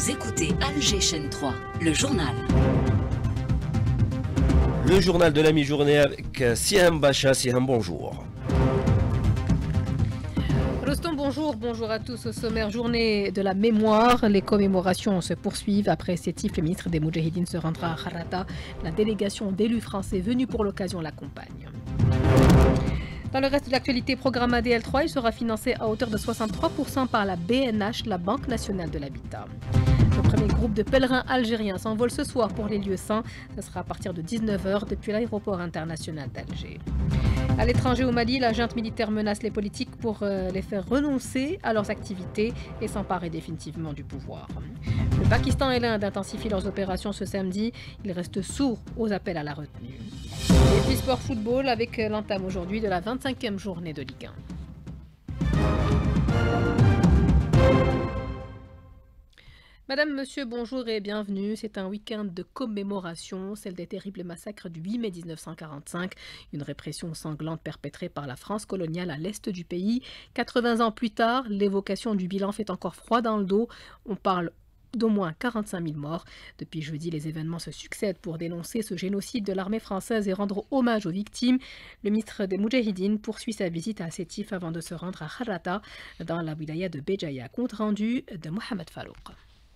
Vous écoutez Alger Chaîne 3, le journal. Le journal de la mi-journée avec Siam Bacha. Siam, bonjour. Rostom, bonjour à tous. Au sommaire, journée de la mémoire. Les commémorations se poursuivent. Après Sétif, le ministre des Moudjahidines se rendra à Kharata. La délégation d'élus français venus pour l'occasion l'accompagne. Dans le reste de l'actualité, programme ADL3, il sera financé à hauteur de 63% par la BNH, la Banque nationale de l'habitat. Le premier groupe de pèlerins algériens s'envole ce soir pour les lieux saints. Ce sera à partir de 19h depuis l'aéroport international d'Alger. À l'étranger au Mali, la junte militaire menace les politiques pour les faire renoncer à leurs activités et s'emparer définitivement du pouvoir. Le Pakistan et l'Inde intensifient leurs opérations ce samedi. Ils restent sourds aux appels à la retenue. Et puis sport football avec l'entame aujourd'hui de la 25e journée de Ligue 1. Madame, monsieur, bonjour et bienvenue. C'est un week-end de commémoration, celle des terribles massacres du 8 mai 1945, une répression sanglante perpétrée par la France coloniale à l'est du pays. 80 ans plus tard, l'évocation du bilan fait encore froid dans le dos. On parle d'au moins 45 000 morts. Depuis jeudi, les événements se succèdent pour dénoncer ce génocide de l'armée française et rendre hommage aux victimes. Le ministre des Moudjahidines poursuit sa visite à Sétif avant de se rendre à Kharata, dans la wilaya de Béjaïa. Compte rendu de Mohamed Farouk.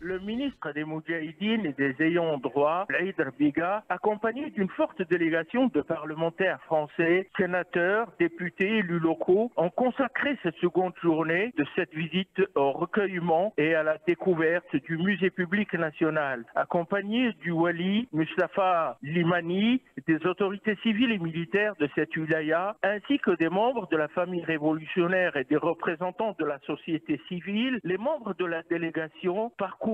Le ministre des Moudjahidines et des ayants droit, Aïd Biga, accompagné d'une forte délégation de parlementaires français, sénateurs, députés, élus locaux, ont consacré cette seconde journée de cette visite au recueillement et à la découverte du musée public national. Accompagné du wali Mustafa Limani, des autorités civiles et militaires de cette wilaya, ainsi que des membres de la famille révolutionnaire et des représentants de la société civile, les membres de la délégation parcourent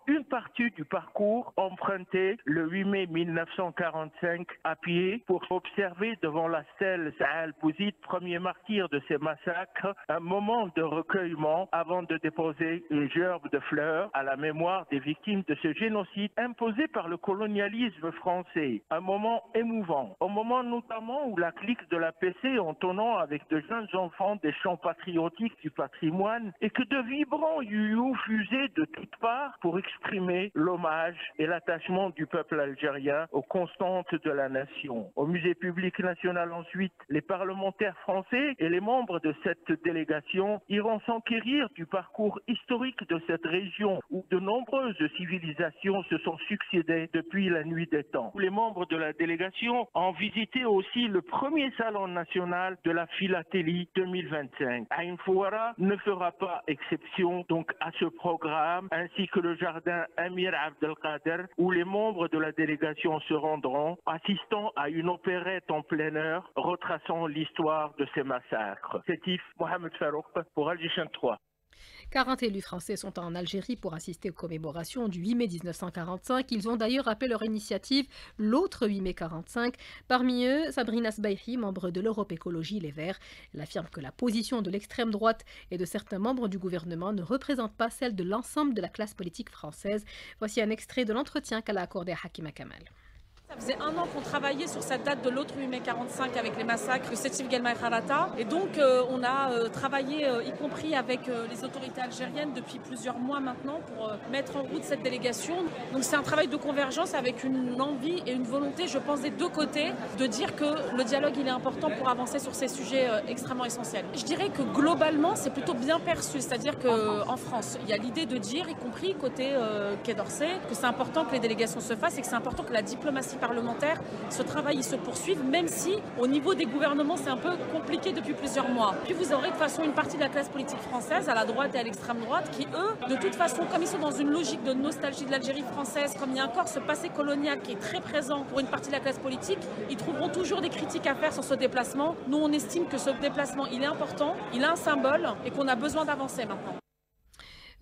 une partie du parcours emprunté le 8 mai 1945 à pied pour observer devant la stèle Saal Bouzid, premier martyr de ces massacres, un moment de recueillement avant de déposer une gerbe de fleurs à la mémoire des victimes de ce génocide imposé par le colonialisme français. Un moment émouvant, un moment notamment où la clique de la PC, entonnant avec de jeunes enfants des chants patriotiques du patrimoine, et que de vibrants you-you fusaient de toutes parts pour exprimer l'hommage et l'attachement du peuple algérien aux constantes de la nation. Au musée public national ensuite, les parlementaires français et les membres de cette délégation iront s'enquérir du parcours historique de cette région où de nombreuses civilisations se sont succédées depuis la nuit des temps. Les membres de la délégation ont visité aussi le premier salon national de la philatélie 2025. Ain Fouara ne fera pas exception donc à ce programme, ainsi que le jardin Amir Abdelkader, où les membres de la délégation se rendront, assistant à une opérette en plein air retraçant l'histoire de ces massacres. Sétif, Mohamed Farouk pour Alger Chaîne 3. 40 élus français sont en Algérie pour assister aux commémorations du 8 mai 1945. Ils ont d'ailleurs appelé leur initiative l'autre 8 mai 45. Parmi eux, Sabrina Sbaïhi, membre de l'Europe Écologie Les Verts. Elle affirme que la position de l'extrême droite et de certains membres du gouvernement ne représente pas celle de l'ensemble de la classe politique française. Voici un extrait de l'entretien qu'elle a accordé à Hakima Kamal. Ça faisait un an qu'on travaillait sur cette date de l'autre 8 mai 45 avec les massacres de Sétif, Guelma et Kharata. Et donc on a travaillé y compris avec les autorités algériennes depuis plusieurs mois maintenant pour mettre en route cette délégation. Donc c'est un travail de convergence avec une envie et une volonté, je pense, des deux côtés, de dire que le dialogue il est important pour avancer sur ces sujets extrêmement essentiels. Je dirais que globalement c'est plutôt bien perçu, c'est-à-dire qu'en France, il y a l'idée de dire, y compris côté Quai d'Orsay, que c'est important que les délégations se fassent et que c'est important que la diplomatie parlementaire, ce travail il se poursuive, même si au niveau des gouvernements c'est un peu compliqué depuis plusieurs mois. Puis vous aurez de toute façon une partie de la classe politique française, à la droite et à l'extrême droite, qui eux, de toute façon, comme ils sont dans une logique de nostalgie de l'Algérie française, comme il y a encore ce passé colonial qui est très présent pour une partie de la classe politique, ils trouveront toujours des critiques à faire sur ce déplacement. Nous on estime que ce déplacement il est important, il a un symbole et qu'on a besoin d'avancer maintenant.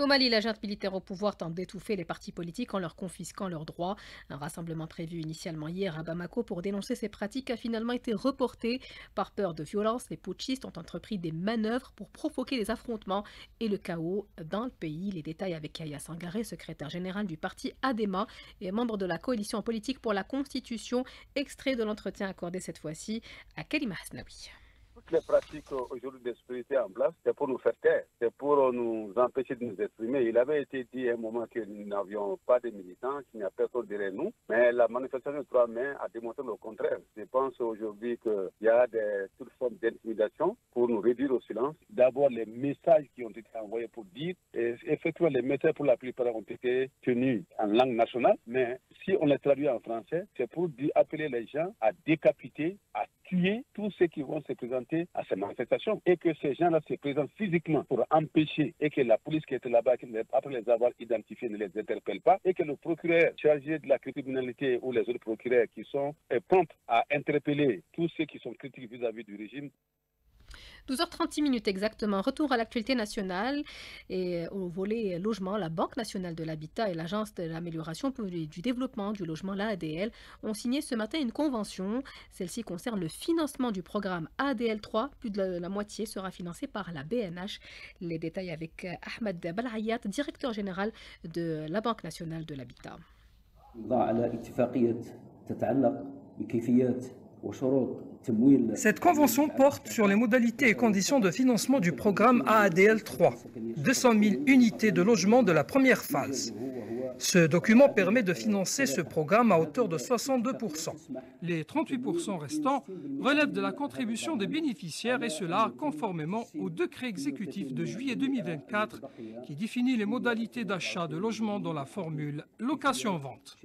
Au Mali, la junte militaire au pouvoir tente d'étouffer les partis politiques en leur confisquant leurs droits. Un rassemblement prévu initialement hier à Bamako pour dénoncer ces pratiques a finalement été reporté. Par peur de violence, les putschistes ont entrepris des manœuvres pour provoquer des affrontements et le chaos dans le pays. Les détails avec Yahya Sangaré, secrétaire général du parti ADEMA et membre de la coalition politique pour la Constitution. Extrait de l'entretien accordé cette fois-ci à Kalima Hasnaoui. toutes les pratiques aujourd'hui de sécurité en place, c'est pour nous faire taire, c'est pour nous empêcher de nous exprimer. Il avait été dit à un moment que nous n'avions pas de militants, qu'il n'y a personne derrière nous, mais la manifestation du 3 mai a démontré le contraire. Je pense aujourd'hui qu'il y a toutes formes d'intimidation pour nous réduire au silence. D'abord, les messages qui ont été envoyés pour dire, et effectivement, les messages pour la plupart ont été tenus en langue nationale, mais si on les traduit en français, c'est pour appeler les gens à décapiter, à tuer tous ceux qui vont se présenter à ces manifestations et que ces gens-là se présentent physiquement pour empêcher et que la police qui était là-bas, après les avoir identifiés, ne les interpelle pas et que le procureur chargé de la criminalité ou les autres procureurs qui sont prompts à interpeller tous ceux qui sont critiques vis-à-vis du régime. 12h36 exactement. Retour à l'actualité nationale et au volet logement. La Banque nationale de l'habitat et l'Agence de l'amélioration du développement du logement, l'ADL, ont signé ce matin une convention. Celle-ci concerne le financement du programme ADL 3. Plus de la moitié sera financé par la BNH. Les détails avec Ahmed Balhayat, directeur général de la Banque nationale de l'habitat. Cette convention porte sur les modalités et conditions de financement du programme ADL 3, 200 000 unités de logement de la première phase. Ce document permet de financer ce programme à hauteur de 62%. Les 38% restants relèvent de la contribution des bénéficiaires et cela conformément au décret exécutif de juillet 2024 qui définit les modalités d'achat de logements dans la formule location-vente.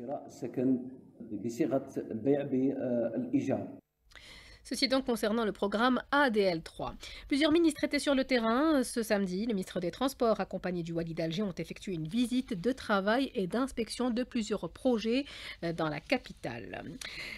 Ceci donc concernant le programme ADL 3. Plusieurs ministres étaient sur le terrain ce samedi. Le ministre des Transports, accompagné du Wali d'Alger, ont effectué une visite de travail et d'inspection de plusieurs projets dans la capitale.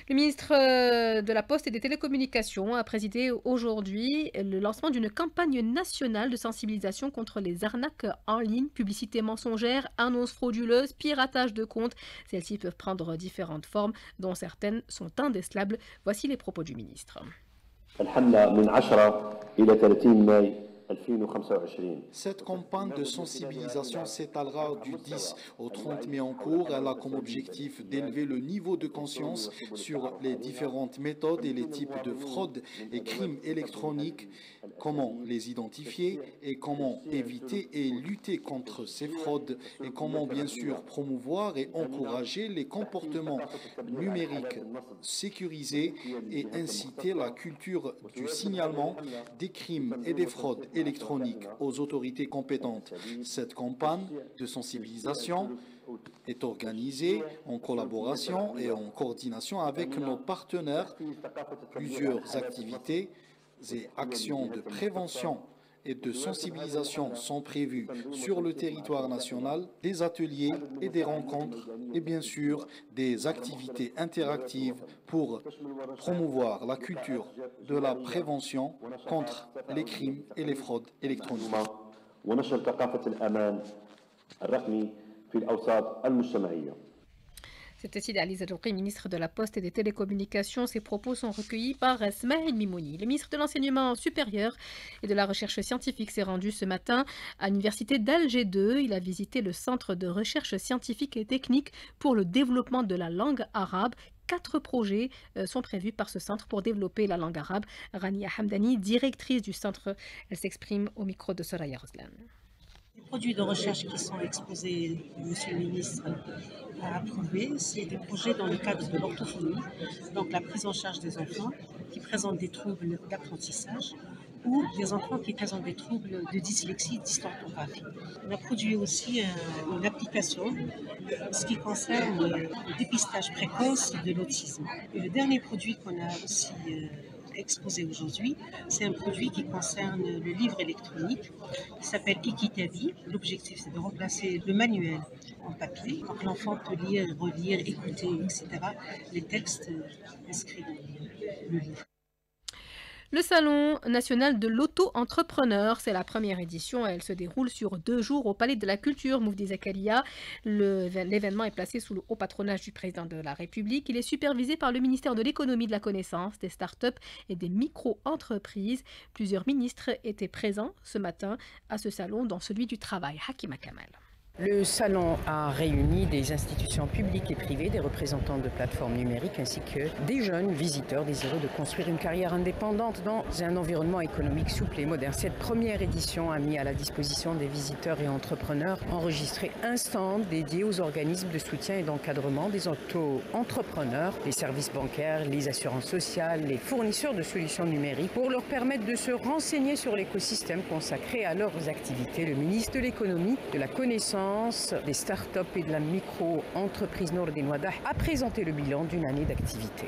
Le ministre de la Poste et des Télécommunications a présidé aujourd'hui le lancement d'une campagne nationale de sensibilisation contre les arnaques en ligne, publicité mensongère, annonces frauduleuses, piratage de comptes. Celles-ci peuvent prendre différentes formes, dont certaines sont indécelables. Voici les propos du ministre. Cette campagne de sensibilisation s'étalera du 10 au 30 mai en cours. Elle a comme objectif d'élever le niveau de conscience sur les différentes méthodes et les types de fraudes et crimes électroniques, comment les identifier et comment éviter et lutter contre ces fraudes et comment bien sûr promouvoir et encourager les comportements numériques sécurisés et inciter la culture du signalement des crimes et des fraudes électroniques aux autorités compétentes. Cette campagne de sensibilisation est organisée en collaboration et en coordination avec nos partenaires. Plusieurs activités et actions de prévention et de sensibilisation sont prévues sur le territoire national, des ateliers et des rencontres et bien sûr des activités interactives pour promouvoir la culture de la prévention contre les crimes et les fraudes électroniques. C'était Sidi Ali Zadouri, ministre de la Poste et des Télécommunications. Ces propos sont recueillis par Smaïl Mimouni. Le ministre de l'Enseignement supérieur et de la Recherche scientifique s'est rendu ce matin à l'université d'Alger 2. Il a visité le centre de recherche scientifique et technique pour le développement de la langue arabe. 4 projets sont prévus par ce centre pour développer la langue arabe. Rania Hamdani, directrice du centre, elle s'exprime au micro de Soraya Roslan. Les produits de recherche qui sont exposés, Monsieur le ministre a approuvé, c'est des projets dans le cadre de l'orthophonie, donc la prise en charge des enfants qui présentent des troubles d'apprentissage ou des enfants qui présentent des troubles de dyslexie, dystorthographie. On a produit aussi une application ce qui concerne le dépistage précoce de l'autisme. Et le dernier produit qu'on a aussi exposé aujourd'hui, c'est un produit qui concerne le livre électronique qui s'appelle Ikitabi. L'objectif, c'est de remplacer le manuel en papier. Donc l'enfant peut lire, relire, écouter, etc. les textes inscrits dans le livre. Le Salon national de l'auto-entrepreneur, c'est la première édition. Elle se déroule sur 2 jours au Palais de la Culture, Moufdi Zakaria. L'événement est placé sous le haut patronage du président de la République. Il est supervisé par le ministère de l'économie, de la connaissance, des startups et des micro-entreprises. Plusieurs ministres étaient présents ce matin à ce salon, dont celui du travail, Hakima Kamal. Le salon a réuni des institutions publiques et privées, des représentants de plateformes numériques ainsi que des jeunes visiteurs désireux de construire une carrière indépendante dans un environnement économique souple et moderne. Cette première édition a mis à la disposition des visiteurs et entrepreneurs enregistré un stand dédié aux organismes de soutien et d'encadrement des auto-entrepreneurs, les services bancaires, les assurances sociales, les fournisseurs de solutions numériques pour leur permettre de se renseigner sur l'écosystème consacré à leurs activités. Le ministre de l'économie, de la connaissance, des start-up et de la micro-entreprise Nordin Wadah a présenté le bilan d'une année d'activité.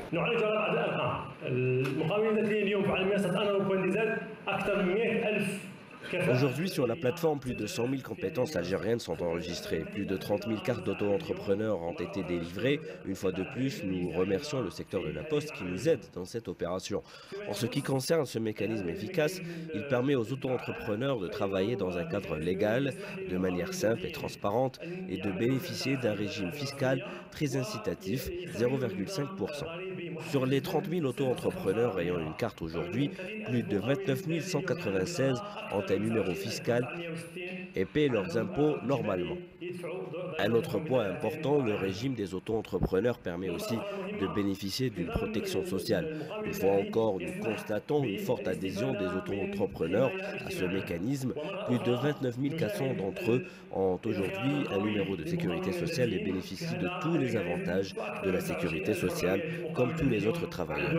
Aujourd'hui, sur la plateforme, plus de 100 000 compétences algériennes sont enregistrées. Plus de 30 000 cartes d'auto-entrepreneurs ont été délivrées. Une fois de plus, nous remercions le secteur de la Poste qui nous aide dans cette opération. En ce qui concerne ce mécanisme efficace, il permet aux auto-entrepreneurs de travailler dans un cadre légal, de manière simple et transparente, et de bénéficier d'un régime fiscal très incitatif, 0,5%. Sur les 30 000 auto-entrepreneurs ayant une carte aujourd'hui, plus de 29 196 ont un numéro fiscal et paient leurs impôts normalement. Un autre point important, le régime des auto-entrepreneurs permet aussi de bénéficier d'une protection sociale. Une fois encore, nous constatons une forte adhésion des auto-entrepreneurs à ce mécanisme. Plus de 29 400 d'entre eux ont aujourd'hui un numéro de sécurité sociale et bénéficient de tous les avantages de la sécurité sociale, comme tous les autres travailleurs.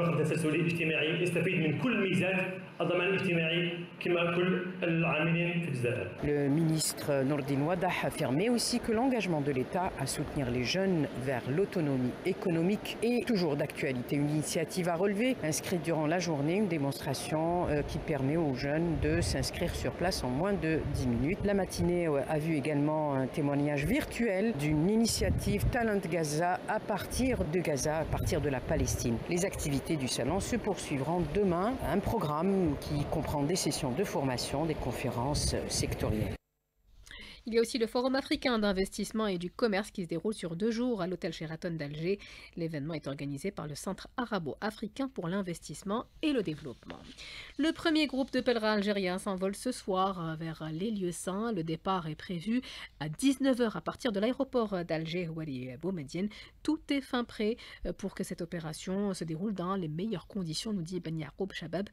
Le ministre Nordin Wadah a affirmé aussi que l'engagement de l'État à soutenir les jeunes vers l'autonomie économique est toujours d'actualité. Une initiative à relever, inscrite durant la journée, une démonstration qui permet aux jeunes de s'inscrire sur place en moins de 10 minutes. La matinée a vu également un témoignage virtuel d'une initiative Talent Gaza à partir de Gaza, à partir de la Palestine. Les activités du salon se poursuivront demain. Un programme qui comprend des sessions de formation, des conférences sectorielles. Il y a aussi le Forum africain d'investissement et du commerce qui se déroule sur 2 jours à l'hôtel Sheraton d'Alger. L'événement est organisé par le Centre arabo-africain pour l'investissement et le développement. Le premier groupe de pèlerins algériens s'envole ce soir vers les lieux saints. Le départ est prévu à 19 h à partir de l'aéroport d'Alger, Wali Boumediene. Tout est fin prêt pour que cette opération se déroule dans les meilleures conditions, nous dit Ben Yacoub Shabab,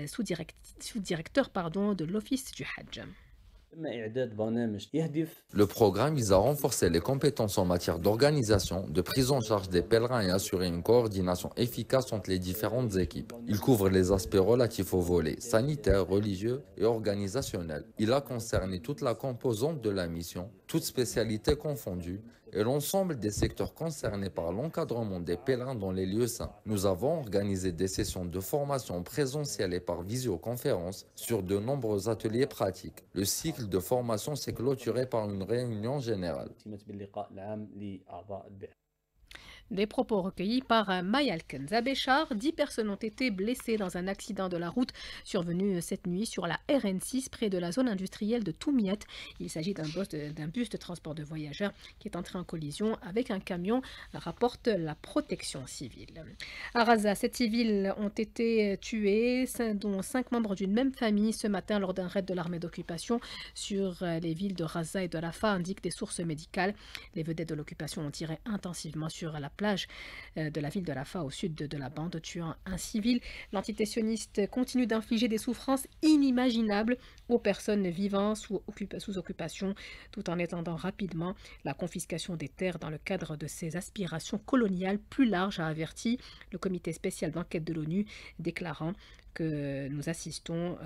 sous-directeur de l'Office du Hajj. Le programme vise à renforcer les compétences en matière d'organisation, de prise en charge des pèlerins et assurer une coordination efficace entre les différentes équipes. Il couvre les aspects relatifs aux volets sanitaires, religieux et organisationnels. Il a concerné toute la composante de la mission, toutes spécialités confondues, et l'ensemble des secteurs concernés par l'encadrement des pèlerins dans les lieux saints. Nous avons organisé des sessions de formation présentielle et par visioconférence sur de nombreux ateliers pratiques. Le cycle de formation s'est clôturé par une réunion générale. Des propos recueillis par Mayal Kenzabéchar. 10 personnes ont été blessées dans un accident de la route survenu cette nuit sur la RN6 près de la zone industrielle de Toumiat. Il s'agit d'un bus de transport de voyageurs qui est entré en collision avec un camion, rapporte la protection civile. À Raza, 7 civils ont été tués, dont 5 membres d'une même famille ce matin lors d'un raid de l'armée d'occupation sur les villes de Raza et de Rafah, indiquent des sources médicales. Les vedettes de l'occupation ont tiré intensivement sur la plage de la ville de Rafah au sud de la bande, tuant un civil. L'entité sioniste continue d'infliger des souffrances inimaginables aux personnes vivant sous occupation, tout en étendant rapidement la confiscation des terres dans le cadre de ses aspirations coloniales plus larges, a averti le comité spécial d'enquête de l'ONU, déclarant que nous assistons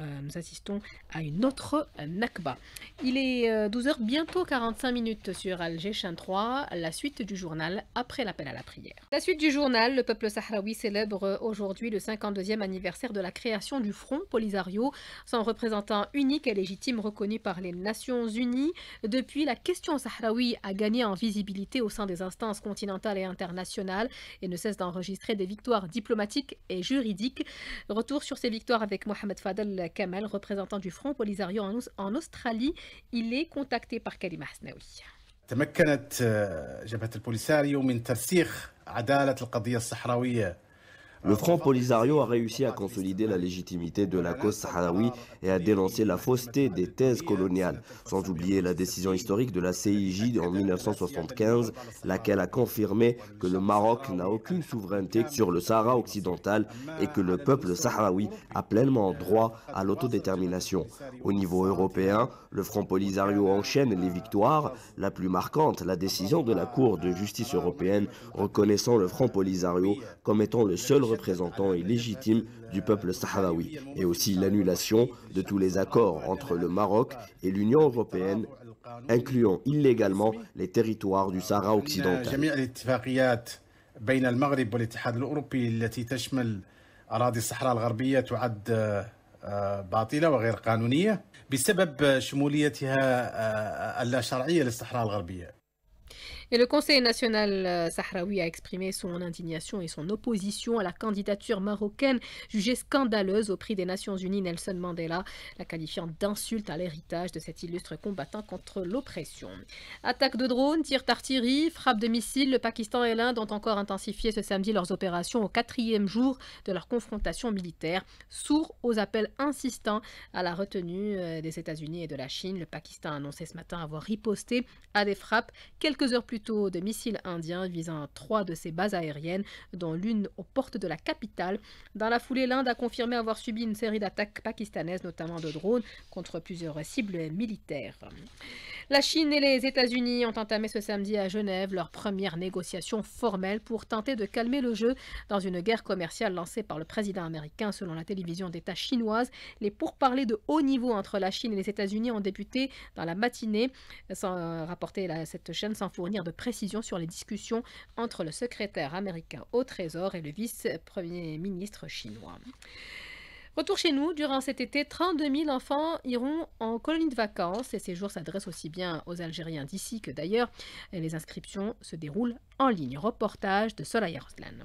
à une autre Nakba. Il est 12 h, bientôt 45 minutes sur Alger Chaîne 3, la suite du journal après l'appel à la prière. La suite du journal, le peuple sahraoui célèbre aujourd'hui le 52e anniversaire de la création du Front Polisario, son représentant unique et légitime reconnu par les Nations Unies. Depuis, la question sahraoui a gagné en visibilité au sein des instances continentales et internationales et ne cesse d'enregistrer des victoires diplomatiques et juridiques. Retour sur ses victoires avec Mohamed Fadel Kamal, représentant du Front Polisario en Australie. Il est contacté par Kalima Hasnaoui. تمكنت جبهة البوليساريو من ترسيخ عدالة القضية الصحراوية Le Front Polisario a réussi à consolider la légitimité de la cause sahraoui et à dénoncer la fausseté des thèses coloniales, sans oublier la décision historique de la CIJ en 1975, laquelle a confirmé que le Maroc n'a aucune souveraineté sur le Sahara occidental et que le peuple sahraoui a pleinement droit à l'autodétermination. Au niveau européen, le Front Polisario enchaîne les victoires, la plus marquante, la décision de la Cour de justice européenne reconnaissant le Front Polisario comme étant le seul représentant et légitime du peuple sahraoui, et aussi l'annulation de tous les accords entre le Maroc et l'Union européenne, incluant illégalement les territoires du Sahara occidental. Et le Conseil national sahraoui a exprimé son indignation et son opposition à la candidature marocaine jugée scandaleuse au prix des Nations Unies Nelson Mandela, la qualifiant d'insulte à l'héritage de cet illustre combattant contre l'oppression. Attaques de drones, tirs d'artillerie, frappes de missiles, le Pakistan et l'Inde ont encore intensifié ce samedi leurs opérations au 4e jour de leur confrontation militaire. Sourd aux appels insistants à la retenue des États-Unis et de la Chine, le Pakistan a annoncé ce matin avoir riposté à des frappes quelques heures plus tôt de missiles indiens visant 3 de ses bases aériennes, dont l'une aux portes de la capitale. Dans la foulée, l'Inde a confirmé avoir subi une série d'attaques pakistanaises, notamment de drones, contre plusieurs cibles militaires. La Chine et les États-Unis ont entamé ce samedi à Genève leur première négociation formelle pour tenter de calmer le jeu dans une guerre commerciale lancée par le président américain selon la télévision d'État chinoise. Les pourparlers de haut niveau entre la Chine et les États-Unis ont débuté dans la matinée, sans rapporter cette chaîne sans fournir de précisions sur les discussions entre le secrétaire américain au Trésor et le vice-premier ministre chinois. Retour chez nous, durant cet été, 32 000 enfants iront en colonie de vacances. Ces séjours s'adressent aussi bien aux Algériens d'ici que d'ailleurs. Les inscriptions se déroulent en ligne. Reportage de Soraya Roslan.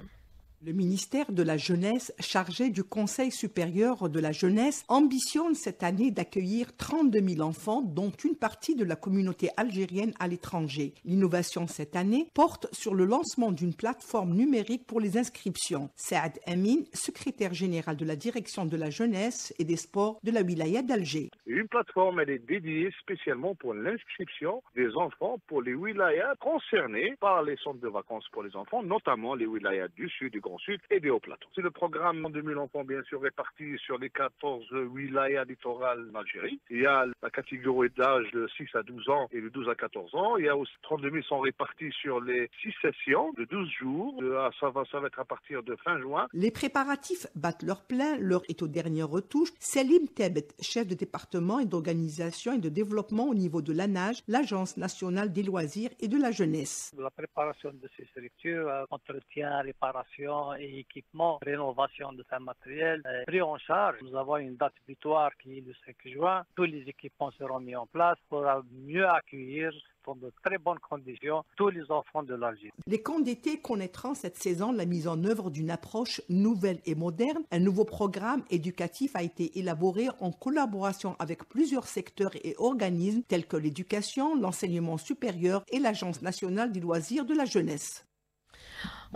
Le ministère de la Jeunesse, chargé du Conseil supérieur de la jeunesse, ambitionne cette année d'accueillir 32 000 enfants, dont une partie de la communauté algérienne à l'étranger. L'innovation cette année porte sur le lancement d'une plateforme numérique pour les inscriptions. Saad Amin, secrétaire général de la direction de la jeunesse et des sports de la wilaya d'Alger. Une plateforme, elle est dédiée spécialement pour l'inscription des enfants pour les wilayas concernés par les centres de vacances pour les enfants, notamment les wilayas du sud, du Grand Sud et des hauts plateaux. C'est le programme de 2000 enfants bien sûr répartis sur les 14 wilayas littorales d'Algérie. Il y a la catégorie d'âge de 6 à 12 ans et de 12 à 14 ans. Il y a aussi 32 000 sont répartis sur les 6 sessions de 12 jours. Ça va être à partir de fin juin. Les préparatifs battent leur plein. L'heure est aux dernières retouches. Selim Tebet, chef de département et d'organisation et de développement au niveau de l'ANAGE, l'Agence nationale des loisirs et de la jeunesse. La préparation de ces structures, entretien, réparation et équipement, rénovation de ce matériel, pris en charge. Nous avons une date butoir qui est le 5 juin. Tous les équipements seront mis en place pour mieux accueillir dans de très bonnes conditions tous les enfants de l'Algérie. Les camps d'été connaîtront cette saison la mise en œuvre d'une approche nouvelle et moderne. Un nouveau programme éducatif a été élaboré en collaboration avec plusieurs secteurs et organismes tels que l'éducation, l'enseignement supérieur et l'Agence nationale des loisirs de la jeunesse.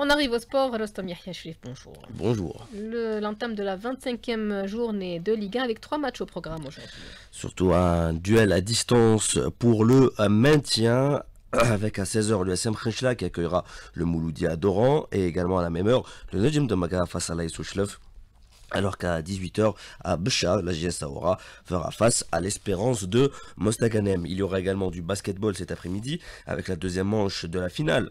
On arrive au sport. Rostom Yahya Shrif, bonjour. Bonjour. L'entame de la 25e journée de Ligue 1 avec 3 matchs au programme aujourd'hui. Surtout un duel à distance pour le maintien. Avec à 16h l'USM Khenchla qui accueillera le Mouloudia d'Oran et également à la même heure le Nejm de Maga face à l'AS Ouchlef. Alors qu'à 18h, à Bécha, la JS Saoura fera face à l'Espérance de Mostaganem. Il y aura également du basketball cet après-midi avec la deuxième manche de la finale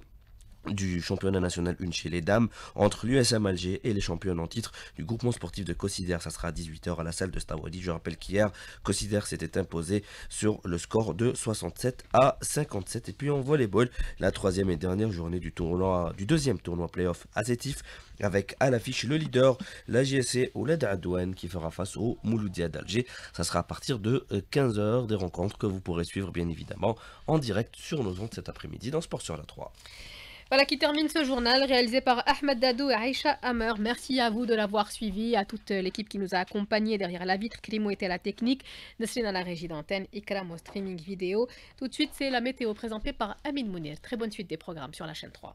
du championnat national 1 chez les dames entre l'USM Alger et les championnes en titre du groupement sportif de Kossidère. Ça sera à 18h à la salle de Stawadi. Je rappelle qu'hier, Kossidère s'était imposé sur le score de 67 à 57. Et puis en volleyball, la troisième et dernière journée du deuxième tournoi playoff à Sétif avec à l'affiche le leader, la JSC Ouled Adouane qui fera face au Mouloudia d'Alger. Ça sera à partir de 15h, des rencontres que vous pourrez suivre bien évidemment en direct sur nos ondes cet après-midi dans Sport sur la 3. Voilà qui termine ce journal réalisé par Ahmed Dadou et Aïcha Hammer. Merci à vous de l'avoir suivi, à toute l'équipe qui nous a accompagnés derrière la vitre. Krimo était à la technique, Nesrine à la régie d'antenne, Ikram au streaming vidéo. Tout de suite, c'est la météo présentée par Amine Mounir. Très bonne suite des programmes sur la chaîne 3.